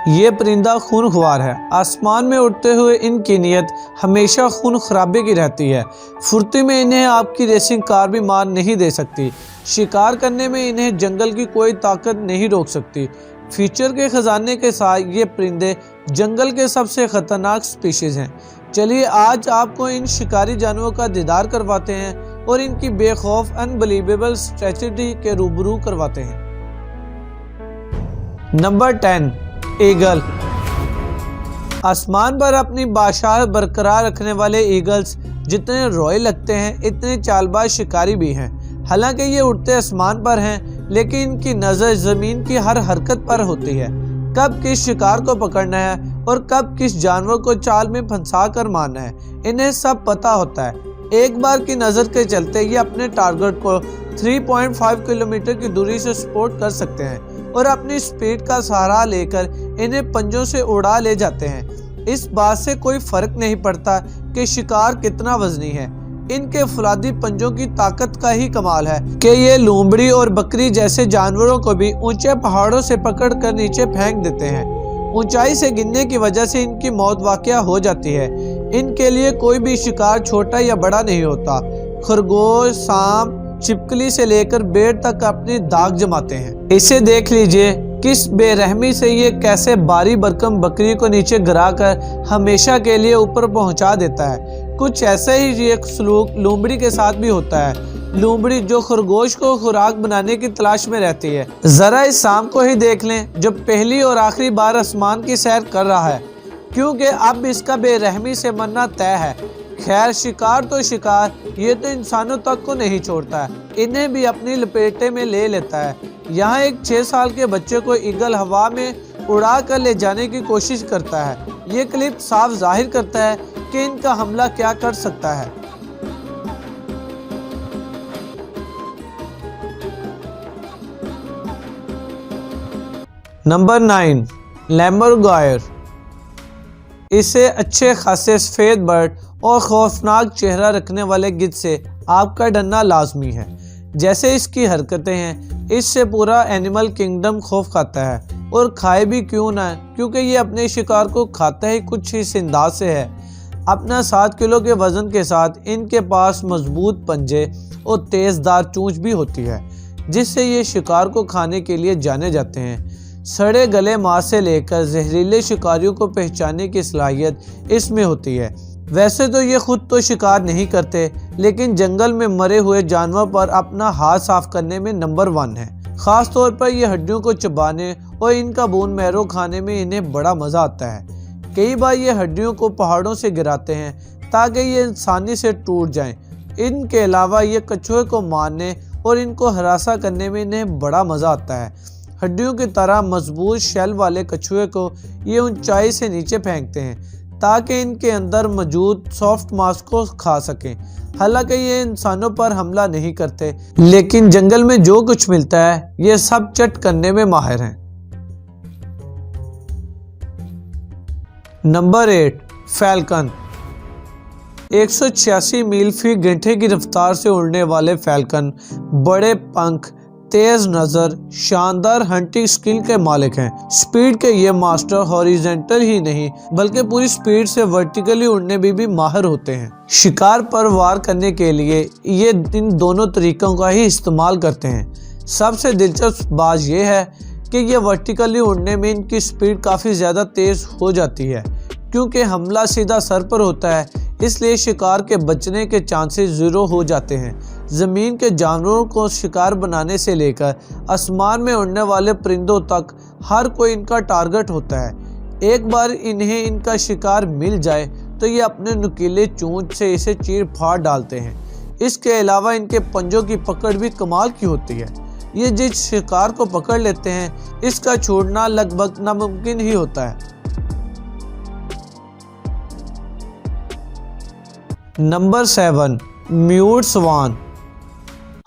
یہ پرندہ خون خوار ہے۔ آسمان میں اڑتے ہوئے ان کی نیت ہمیشہ خون خرابے کی رہتی ہے۔ پھرتی میں انہیں آپ کی ریسنگ کار بھی مار نہیں دے سکتی۔ شکار کرنے میں انہیں جنگل کی کوئی طاقت نہیں روک سکتی۔ فیچر کے خزانے کے ساتھ یہ پرندے جنگل کے سب سے خطرناک سپیشیز ہیں۔ چلیے آج آپ کو ان شکاری جانوروں کا دیدار کرواتے ہیں اور ان کی بے خوف انبلیویبل اسٹریٹجی کے روبرو کرواتے ہیں۔ Number 10 eagle. آسمان پر اپنی بادشاہت برقرار رکھنے والے ایگلز جتنے روئے لگتے ہیں اتنے چال باز شکاری بھی ہیں۔ حالانکہ یہ اڑتے آسمان پر ہیں لیکن ان کی نظر زمین کی ہر حرکت پر ہوتی ہے، کب کس شکار کو پکڑنا ہے اور کب کس جانور کو چال میں پھنسا کر مارنا ہے، انہیں سب پتہ ہوتا ہے۔ ایک بار کی نظر کے چلتے یہ اپنے ٹارگٹ کو 3.5 کلومیٹر کی دوری سے سپورٹ کر سکتے ہیں اور اپنی سپیڈ کا سہارا لے کر انہیں پنجوں سے اڑا لے جاتے ہیں۔ اس بات سے کوئی فرق نہیں پڑتا کہ شکار کتنا وزنی ہے، ان کے فولادی پنجوں کی طاقت کا ہی کمال ہے کہ یہ لومڑی اور بکری جیسے جانوروں کو بھی اونچے پہاڑوں سے پکڑ کر نیچے پھینک دیتے ہیں۔ اونچائی سے گرنے کی وجہ سے ان کی موت واقع ہو جاتی ہے۔ ان کے لیے کوئی بھی شکار چھوٹا یا بڑا نہیں ہوتا۔ خرگوش، سانپ، چھپکلی سے لے کر بھیڑ تک اپنی داغ جماتے ہیں۔ اسے دیکھ لیجئے کس بے رحمی سے یہ کیسے باری برکم بکری کو نیچے گرا کر ہمیشہ کے لیے اوپر پہنچا دیتا ہے۔ کچھ ایسے ہی یہ سلوک لومڑی کے ساتھ بھی ہوتا ہے۔ لومڑی جو خرگوش کو خوراک بنانے کی تلاش میں رہتی ہے۔ ذرا اس سانپ کو ہی دیکھ لیں جو پہلی اور آخری بار آسمان کی سیر کر رہا ہے، کیونکہ اب اس کا بے رحمی سے مرنا طے ہے۔ خیر شکار تو شکار، یہ تو انسانوں تک کو نہیں چھوڑتا ہے، انہیں بھی اپنی لپیٹے میں لے لیتا ہے۔ یہاں ایک 6 سال کے بچے کو ایگل ہوا میں اڑا کر لے جانے کی کوشش کرتا ہے۔ یہ کلپ صاف ظاہر کرتا ہے کہ ان کا حملہ کیا کر سکتا ہے۔ نمبر 9 لیمورگائر۔ اسے اچھے خاصے سفید برڈ اور خوفناک چہرہ رکھنے والے گدھ سے آپ کا ڈرنا لازمی ہے۔ جیسے اس کی حرکتیں ہیں اس سے پورا اینیمل کنگڈم خوف کھاتا ہے، اور کھائے بھی کیوں نہ، کیونکہ یہ اپنے شکار کو کھاتا ہی کچھ اس انداز سے ہے۔ اپنا 7 کلو کے وزن کے ساتھ ان کے پاس مضبوط پنجے اور تیز دار چونچ بھی ہوتی ہے، جس سے یہ شکار کو کھانے کے لیے جانے جاتے ہیں۔ سڑے گلے ماس سے لے کر زہریلے شکاریوں کو پہچاننے کی صلاحیت اس میں ہوتی ہے۔ ویسے تو یہ خود تو شکار نہیں کرتے، لیکن جنگل میں مرے ہوئے جانور پر اپنا ہاتھ صاف کرنے میں نمبر 1 ہے۔ خاص طور پر یہ ہڈیوں کو چبانے اور ان کا بون میرو کھانے میں انہیں بڑا مزہ آتا ہے۔ کئی بار یہ ہڈیوں کو پہاڑوں سے گراتے ہیں تاکہ یہ آسانی سے ٹوٹ جائیں۔ ان کے علاوہ یہ کچھوے کو مارنے اور ان کو ہراساں کرنے میں انہیں بڑا مزہ آتا ہے۔ ہڈیوں کی طرح مضبوط شیل والے کچھوے کو یہ اونچائی سے نیچے پھینکتے ہیں تاکہ ان کے اندر موجود سافٹ ماس کو کھا سکیں۔ حالانکہ یہ انسانوں پر حملہ نہیں کرتے، لیکن جنگل میں جو کچھ ملتا ہے یہ سب چٹ کرنے میں ماہر ہیں۔ Number 8 falcon. 186 میل فی گھنٹے کی رفتار سے اڑنے والے فیلکن بڑے پنکھ، تیز نظر، شاندار ہنٹنگ سکل کے مالک ہیں۔ سپیڈ کے یہ ماسٹر ہاریزونٹل ہی نہیں بلکہ پوری سپیڈ سے ورٹیکلی اڑنے میں بھی ماہر ہوتے ہیں۔ شکار پر وار کرنے کے لیے یہ ان دونوں طریقوں کا ہی استعمال کرتے ہیں۔ سب سے دلچسپ بات یہ ہے کہ یہ ورٹیکلی اڑنے میں ان کی سپیڈ کافی زیادہ تیز ہو جاتی ہے، کیونکہ حملہ سیدھا سر پر ہوتا ہے، اس لیے شکار کے بچنے کے چانسز 0 ہو جاتے ہیں۔ زمین کے جانوروں کو شکار بنانے سے لے کر آسمان میں اڑنے والے پرندوں تک ہر کوئی ان کا ٹارگٹ ہوتا ہے۔ ایک بار انہیں ان کا شکار مل جائے تو یہ اپنے نکیلے چونچ سے اسے چیر پھاڑ ڈالتے ہیں۔ اس کے علاوہ ان کے پنجوں کی پکڑ بھی کمال کی ہوتی ہے۔ یہ جس شکار کو پکڑ لیتے ہیں اس کا چھوڑنا لگ بھگ ناممکن ہی ہوتا ہے۔ نمبر 7 میوٹ سوان۔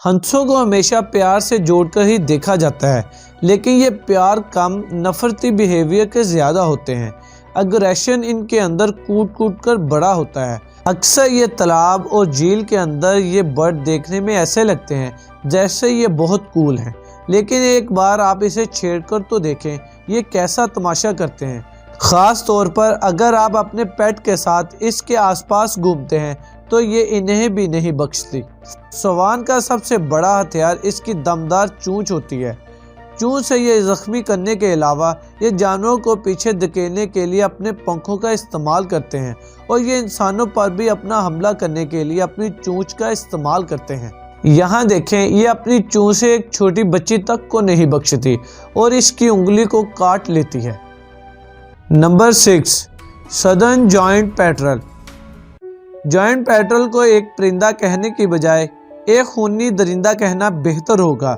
ہنسوں کو ہمیشہ پیار سے جوڑ کر ہی دیکھا جاتا ہے، لیکن یہ پیار کم نفرتی بیہیویئر کے زیادہ ہوتے ہیں۔ اگریشن ان کے اندر کوٹ کوٹ کر بڑا ہوتا ہے۔ اکثر یہ تالاب اور جھیل کے اندر یہ برڈ دیکھنے میں ایسے لگتے ہیں جیسے یہ بہت کول ہیں، لیکن ایک بار آپ اسے چھیڑ کر تو دیکھیں یہ کیسا تماشا کرتے ہیں، خاص طور پر اگر آپ اپنے پیٹ کے ساتھ اس کے آس پاس گھومتے ہیں تو یہ انہیں بھی نہیں بخشتی۔ سوان کا سب سے بڑا ہتھیار اس کی دمدار چونچ ہوتی ہے۔ چونچ سے یہ زخمی کرنے کے علاوہ یہ جانوروں کو پیچھے دھکیلنے کے لیے اپنے پنکھوں کا استعمال کرتے ہیں، اور یہ انسانوں پر بھی اپنا حملہ کرنے کے لیے اپنی چونچ کا استعمال کرتے ہیں۔ یہاں دیکھیں، یہ اپنی چونچ سے ایک چھوٹی بچی تک کو نہیں بخشتی اور اس کی انگلی کو کاٹ لیتی ہے۔ Number 6، southern joint پیٹرل۔ جوائنٹ پیٹرل کو ایک پرندہ کہنے کی بجائے ایک خونی درندہ کہنا بہتر ہوگا،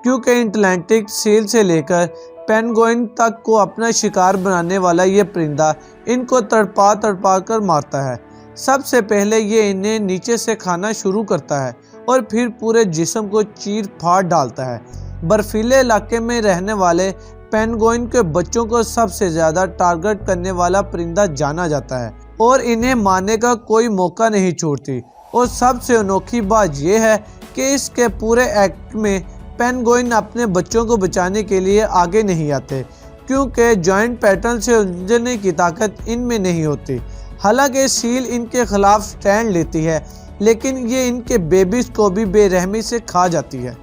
کیونکہ اٹلانٹک سیل سے لے کر پینگوئن تک کو اپنا شکار بنانے والا یہ پرندہ ان کو تڑپا تڑپا کر مارتا ہے۔ سب سے پہلے یہ انہیں نیچے سے کھانا شروع کرتا ہے اور پھر پورے جسم کو چیر پھاڑ ڈالتا ہے۔ برفیلے علاقے میں رہنے والے پینگوئن کے بچوں کو سب سے زیادہ ٹارگٹ کرنے والا پرندہ جانا جاتا ہے اور انہیں مارنے کا کوئی موقع نہیں چھوڑتی، اور سب سے انوکھی بات یہ ہے کہ اس کے پورے ایکٹ میں پینگوئن اپنے بچوں کو بچانے کے لیے آگے نہیں آتے، کیونکہ جوائنٹ پیٹرن سے الجھنے کی طاقت ان میں نہیں ہوتی۔ حالانکہ سیل ان کے خلاف سٹینڈ لیتی ہے، لیکن یہ ان کے بیبیز کو بھی بے رحمی سے کھا جاتی ہے۔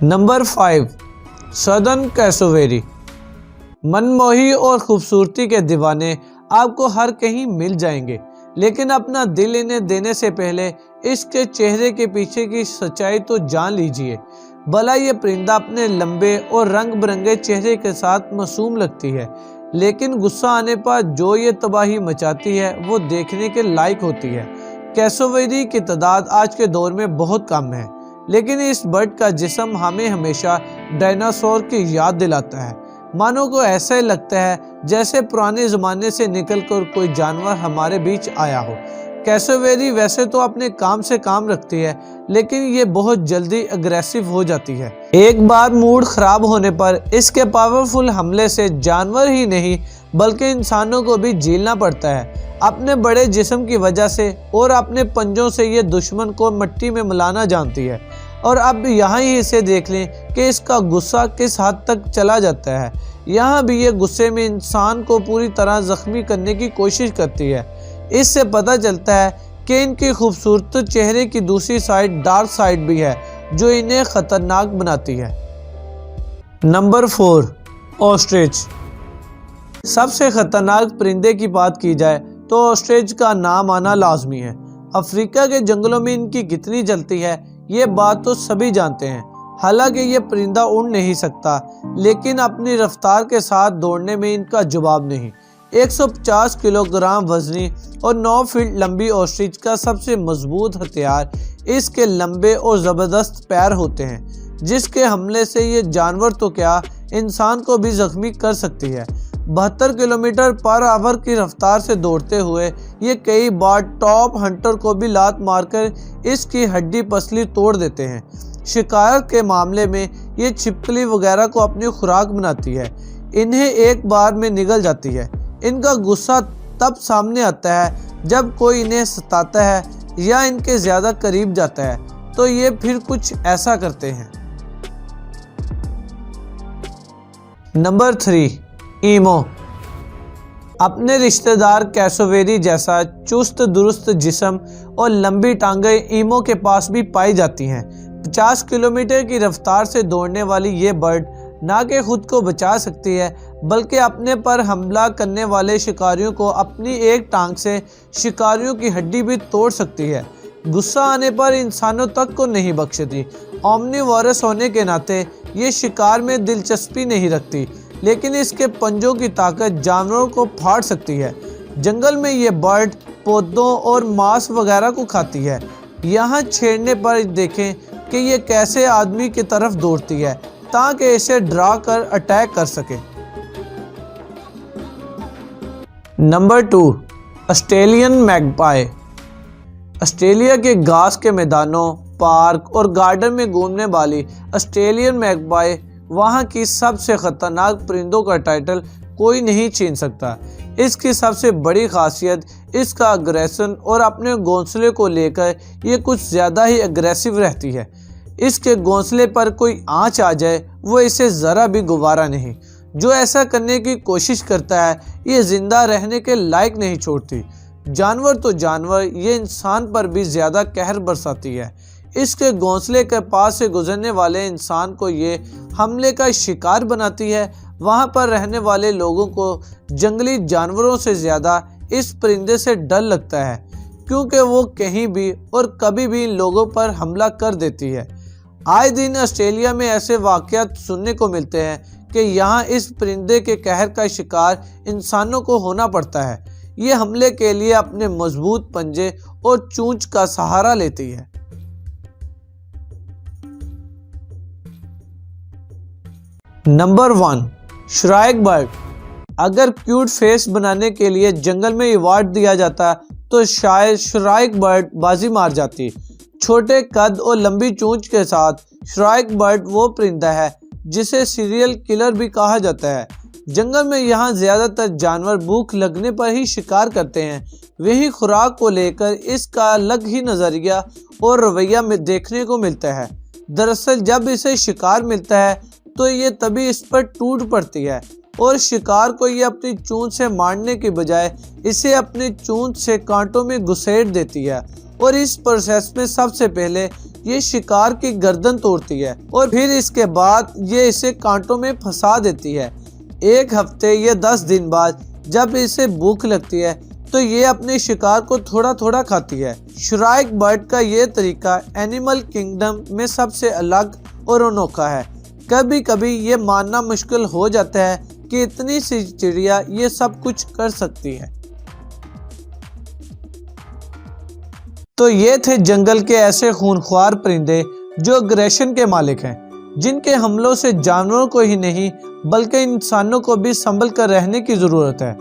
Number 5، southern کیسوویری۔ منموہی اور خوبصورتی کے دیوانے آپ کو ہر کہیں مل جائیں گے، لیکن اپنا دل انہیں دینے سے پہلے اس کے چہرے کے پیچھے کی سچائی تو جان لیجئے۔ بھلا یہ پرندہ اپنے لمبے اور رنگ برنگے چہرے کے ساتھ معصوم لگتی ہے، لیکن غصہ آنے پر جو یہ تباہی مچاتی ہے وہ دیکھنے کے لائق ہوتی ہے۔ کیسوویری کی تعداد آج کے دور میں بہت کم ہے، لیکن اس برڈ کا جسم ہمیں ہمیشہ ڈائناسور کی یاد دلاتا ہے۔ مانو کو ایسا ہی لگتا ہے جیسے پرانے زمانے سے نکل کر کوئی جانور ہمارے بیچ آیا ہو۔ کیسوویری ویسے تو اپنے کام سے کام رکھتی ہے، لیکن یہ بہت جلدی اگریسو ہو جاتی ہے۔ ایک بار موڈ خراب ہونے پر اس کے پاورفل حملے سے جانور ہی نہیں بلکہ انسانوں کو بھی جھیلنا پڑتا ہے۔ اپنے بڑے جسم کی وجہ سے اور اپنے پنجوں سے یہ دشمن کو مٹی میں ملانا جانتی ہے، اور اب یہاں ہی اسے دیکھ لیں کہ اس کا غصہ کس حد تک چلا جاتا ہے۔ یہاں بھی یہ غصے میں انسان کو پوری طرح زخمی کرنے کی کوشش کرتی ہے۔ اس سے پتہ چلتا ہے کہ ان کی خوبصورت چہرے کی دوسری سائڈ ڈارک سائڈ بھی ہے، جو انہیں خطرناک بناتی ہے۔ Number 4، ostrich. سب سے خطرناک پرندے کی بات کی جائے تو آسٹرچ کا نام آنا لازمی ہے۔ افریقہ کے جنگلوں میں ان کی کتنی چلتی ہے یہ بات تو سبھی جانتے ہیں۔ حالانکہ یہ پرندہ اڑ نہیں سکتا، لیکن اپنی رفتار کے ساتھ دوڑنے میں ان کا جواب نہیں۔ 150 کلو گرام وزنی اور 9 فٹ لمبی آسٹرچ کا سب سے مضبوط ہتھیار اس کے لمبے اور زبردست پیر ہوتے ہیں، جس کے حملے سے یہ جانور تو کیا انسان کو بھی زخمی کر سکتی ہے۔ 72 کلومیٹر پر آور کی رفتار سے دوڑتے ہوئے یہ کئی بار ٹاپ ہنٹر کو بھی لات مار کر اس کی ہڈی پسلی توڑ دیتے ہیں۔ شکار کے معاملے میں یہ چھپکلی وغیرہ کو اپنی خوراک بناتی ہے، انہیں ایک بار میں نگل جاتی ہے۔ ان کا غصہ تب سامنے آتا ہے جب کوئی انہیں ستاتا ہے یا ان کے زیادہ قریب جاتا ہے، تو یہ پھر کچھ ایسا کرتے ہیں۔ Number 3، imo. اپنے رشتہ دار کیسوویری جیسا چست درست جسم اور لمبی ٹانگیں ایمو کے پاس بھی پائی جاتی ہیں۔ 50 کلومیٹر کی رفتار سے دوڑنے والی یہ برڈ نہ کہ خود کو بچا سکتی ہے، بلکہ اپنے پر حملہ کرنے والے شکاریوں کو اپنی ایک ٹانگ سے شکاریوں کی ہڈی بھی توڑ سکتی ہے۔ غصہ آنے پر انسانوں تک کو نہیں بخشتی۔ اومنی وارس ہونے کے ناطے یہ شکار میں دلچسپی نہیں رکھتی، لیکن اس کے پنجوں کی طاقت جانوروں کو پھاڑ سکتی ہے۔ جنگل میں یہ برڈ پودوں اور ماس وغیرہ کو کھاتی ہے۔ یہاں چھیڑنے پر دیکھیں کہ یہ کیسے آدمی کی طرف دوڑتی ہے تاکہ اسے ڈرا کر اٹیک کر سکے۔ Number 2، Australian میگپائی۔ آسٹریلیا کے گھاس کے میدانوں، پارک اور گارڈن میں گھومنے والی آسٹریلین میگپائی وہاں کی سب سے خطرناک پرندوں کا ٹائٹل کوئی نہیں چھین سکتا۔ اس کی سب سے بڑی خاصیت اس کا اگریشن اور اپنے گھونسلے کو لے کر یہ کچھ زیادہ ہی اگریسو رہتی ہے۔ اس کے گھونسلے پر کوئی آنچ آ جائے وہ اسے ذرا بھی گوارا نہیں۔ جو ایسا کرنے کی کوشش کرتا ہے یہ زندہ رہنے کے لائق نہیں چھوڑتی۔ جانور تو جانور، یہ انسان پر بھی زیادہ قہر برساتی ہے۔ اس کے گھونسلے کے پاس سے گزرنے والے انسان کو یہ حملے کا شکار بناتی ہے۔ وہاں پر رہنے والے لوگوں کو جنگلی جانوروں سے زیادہ اس پرندے سے ڈر لگتا ہے، کیونکہ وہ کہیں بھی اور کبھی بھی لوگوں پر حملہ کر دیتی ہے۔ آئے دن آسٹریلیا میں ایسے واقعات سننے کو ملتے ہیں کہ یہاں اس پرندے کے قہر کا شکار انسانوں کو ہونا پڑتا ہے۔ یہ حملے کے لیے اپنے مضبوط پنجے اور چونچ کا سہارا لیتی ہے۔ Number 1، shrike bird. اگر کیوٹ فیس بنانے کے لیے جنگل میں ایوارڈ دیا جاتا تو شاید شرائک برڈ بازی مار جاتی۔ چھوٹے قد اور لمبی چونچ کے ساتھ شرائک برڈ وہ پرندہ ہے جسے سیریل کلر بھی کہا جاتا ہے۔ جنگل میں یہاں زیادہ تر جانور بھوک لگنے پر ہی شکار کرتے ہیں۔ وہی خوراک کو لے کر اس کا الگ ہی نظریہ اور رویہ میں دیکھنے کو ملتا ہے۔ دراصل جب اسے شکار ملتا ہے تو یہ تبھی اس پر ٹوٹ پڑتی ہے اور شکار کو یہ اپنی چونچ سے مارنے کی بجائے اسے اپنی چونچ سے کانٹوں میں گھسیٹ دیتی ہے، اور اس پروسیس میں سب سے پہلے یہ شکار کی گردن توڑتی ہے اور پھر اس کے بعد یہ اسے کانٹوں میں پھنسا دیتی ہے۔ ایک ہفتے یا 10 دن بعد جب اسے بھوک لگتی ہے تو یہ اپنے شکار کو تھوڑا تھوڑا کھاتی ہے۔ شرائک برڈ کا یہ طریقہ اینیمل کنگڈم میں سب سے الگ اور انوکھا ہے۔ کبھی کبھی یہ ماننا مشکل ہو جاتا ہے کہ اتنی سی چڑیا یہ سب کچھ کر سکتی ہے۔ تو یہ تھے جنگل کے ایسے خونخوار پرندے جو اگریشن کے مالک ہیں، جن کے حملوں سے جانوروں کو ہی نہیں بلکہ انسانوں کو بھی سنبھل کر رہنے کی ضرورت ہے۔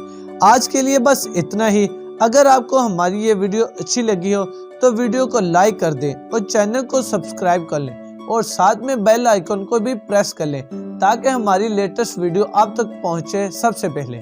آج کے لیے بس اتنا ہی۔ اگر آپ کو ہماری یہ ویڈیو اچھی لگی ہو تو ویڈیو کو لائک کر دیں اور چینل کو سبسکرائب کر لیں، اور ساتھ میں بیل آئیکن کو بھی پریس کر لیں تاکہ ہماری لیٹسٹ ویڈیو آپ تک پہنچے سب سے پہلے۔